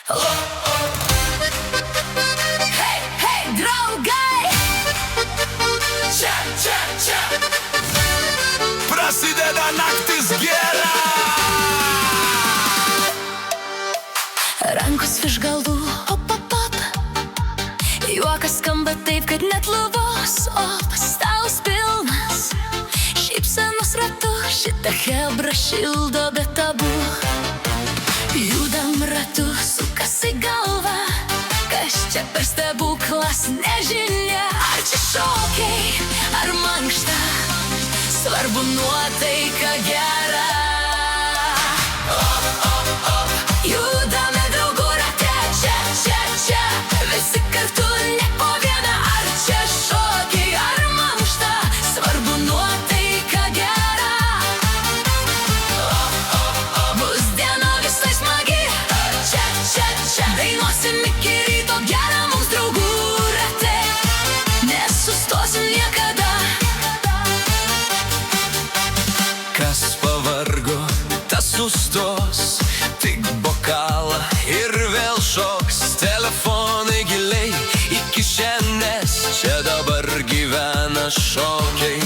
Hei, hei, draugai! Čia prasideda naktis gera. Rankos virš galvų, op, op, op. Juokas skamba taip, kad net lubos, op. Stalas pilnas, šypsenos ratu. Šitą chebrą šildo be tabu. Judam ratu, sukasi galva. Kas čia per stebuklas, nežinia. Ar čia šokiai, ar mankšta, svarbu nuotaika gera. Op, op, op, judame draugų rate. Čia, visi kartu, ne po vieną. Ar čia šokiai, ar mankšta, svarbu nuotaika gera. Op, op, op, bus diena visai smagi. Čia, dainuosim iki ryto. Gera mums draugų rate, nesustosim niekada. Kas pavargo, tas sustos. Tik bokalą ir vėl šoks. Telefonai giliai į kišenes. Čia dabar gyvena šokiai.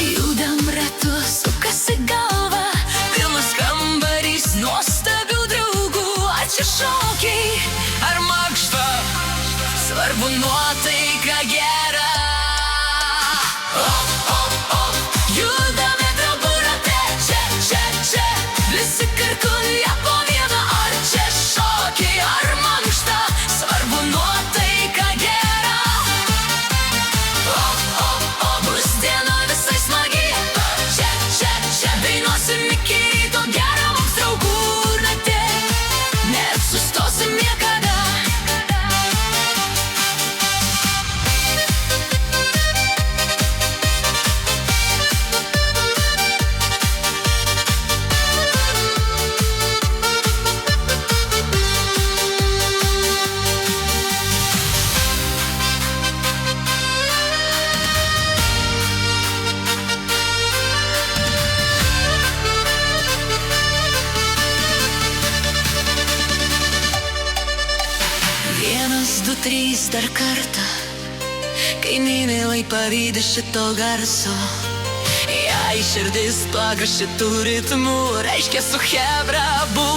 Judam ratu, sukasi galva. Pilnas kambarys nuostabių draugų. Ar čia šokiai, ar mankšta, svarbu nuotaika gera. Op, op, op, judame draugų rate. Čia, visi kartu, ne po vieną. Ar čia šokiai, ar mankšta, svarbu nuotaika gera. Op, op, op, bus diena visai smagi. Čia, dainuosim iki ryto. Gera mums draugų rate, nesustosim niekada. Vienas, du, trys, dar kartą. Kaimynai lai pavydi šito garso. Jei širdis pagal šitų ritmų, reiškia su chebra bus